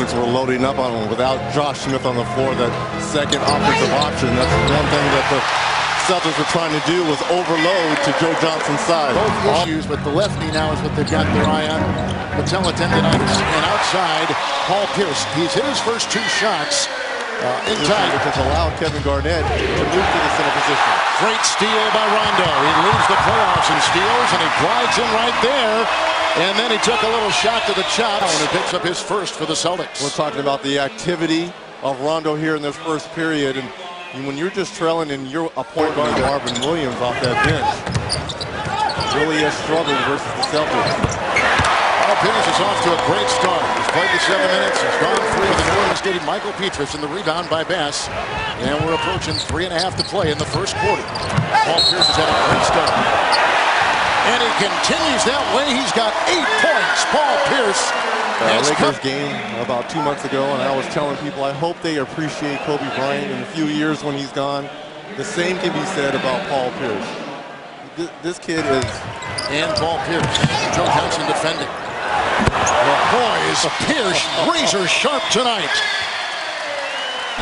Celtics were loading up on him without Josh Smith on the floor, that second offensive option. That's one thing that the Celtics were trying to do, was overload to Joe Johnson's side. Both issues, but the lefty now is what they've got their eye on. Patella tendonitis. And outside, Paul Pierce. He's hit his first 2 shots in time. Which has allowed Kevin Garnett to move to the center position. Great steal by Rondo. He leads the playoffs in steals, and he glides in right there. And then he took a little shot to the chops, and he picks up his first for the Celtics. We're talking about the activity of Rondo here in this first period. And when you're just trailing and you're a point guard, Marvin Williams off that bench really has struggled versus the Celtics. Paul Pierce is off to a great start. He's played the 7 minutes. He's gone through with the New Orleans State Michael Petras in the rebound by Bass. And we're approaching 3.5 to play in the first quarter. Paul Pierce has had a great start. And he continues that way. He's got 8 points. Paul Pierce. Lakers game about 2 months ago, and I was telling people I hope they appreciate Kobe Bryant in a few years when he's gone. The same can be said about Paul Pierce. This kid is... And Paul Pierce. Joe Johnson defending. The boys, Pierce, razor sharp tonight.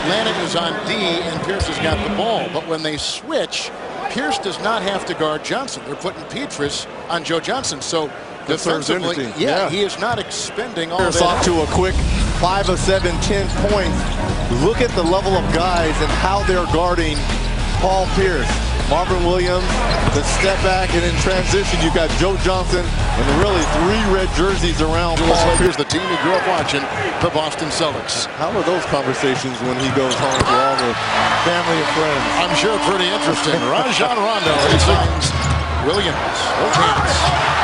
Lanning is on D, and Pierce has got the ball. But when they switch, Pierce does not have to guard Johnson. They're putting Petras on Joe Johnson. So defensively, yeah, he is not expending all Pierce that. Off to a quick 5 of 7, 10 points. Look at the level of guys and how they're guarding Paul Pierce. Marvin Williams, the step back, and in transition, you got Joe Johnson and really 3 red jerseys around Paul Pierce. The team he grew up watching, the Boston Celtics. How are those conversations when he goes home to all the family and friends? I'm sure pretty interesting. Rajon Rondo finds Williams. Both hands.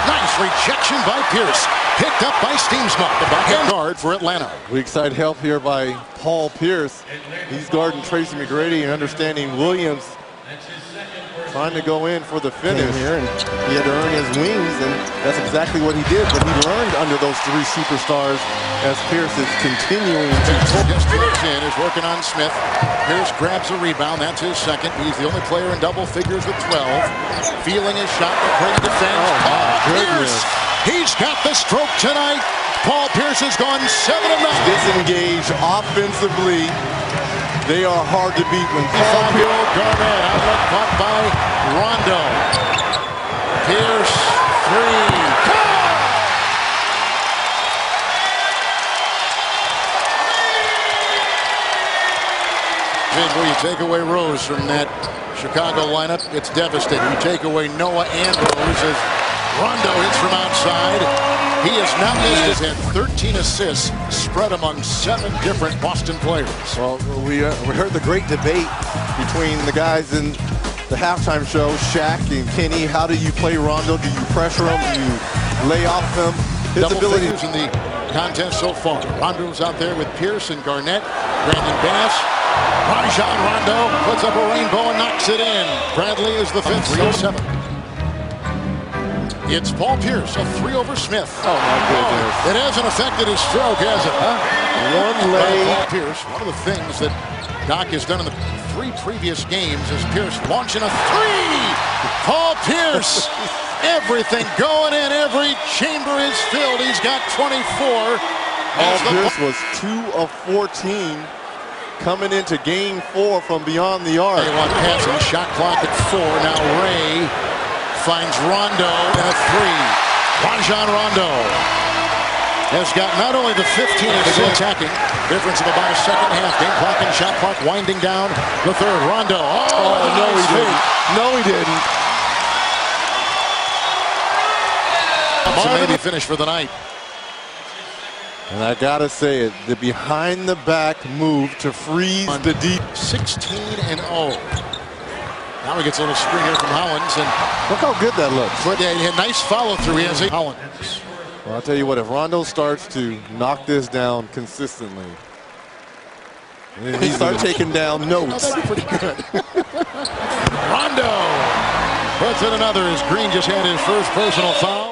Nice rejection by Pierce. Picked up by Steamsma, the backhand guard for Atlanta. Weak side help here by Paul Pierce. He's guarding Tracy McGrady and understanding Williams trying to go in for the finish here, and he had to earn his wings, and that's exactly what he did. But he learned under those 3 superstars as Pierce is continuing to... Just in, is working on Smith. Pierce grabs a rebound. That's his second. He's the only player in double figures with 12. Feeling his shot. McGrady defense. Oh, my goodness. He's got the stroke tonight. Paul Pierce has gone 7 of 9. Disengaged offensively. They are hard to beat when Paul Pierce. Garnett outlet caught by Rondo. Pierce 3. Where you take away Rose from that Chicago lineup, it's devastating. You take away Noah and Rose as Rondo hits from outside. He is now listed at 13 assists spread among 7 different Boston players. Well, we heard the great debate between the guys in the halftime show, Shaq and Kenny. How do you play Rondo? Do you pressure him? Do you lay off him? His Double ability figures in the contest so far. Rondo's out there with Pierce and Garnett. Brandon Bass. Rajon Rondo puts up a rainbow and knocks it in. Bradley is the 5th. 307. It's Paul Pierce, a 3 over Smith. Oh, my goodness. It hasn't affected his stroke, has it? Huh? One leg. Paul Pierce, one of the things that Doc has done in the 3 previous games is Pierce launching a 3. Paul Pierce, everything going in, every chamber is filled. He's got 24. Paul Pierce was 2 of 14 coming into game 4 from beyond the arc. They want passing, shot clock at 4. Now Ray finds Rondo and a 3. Rajon Rondo has got not only the 15 assists attacking, difference of about a second half. Game clock and shot clock winding down the 3rd. Rondo. Oh, no, he didn't. No, he didn't. So maybe finish for the night. And I gotta say it, the behind the back move to freeze the deep. 16-0. Now he gets a little screen here from Hollins, and look how good that looks. But a nice follow through. He has Hollins. Well, I'll tell you what, if Rondo starts to knock this down consistently, he starts taking down notes. Oh, that'd be pretty good. Rondo puts in another as Green just had his first personal foul.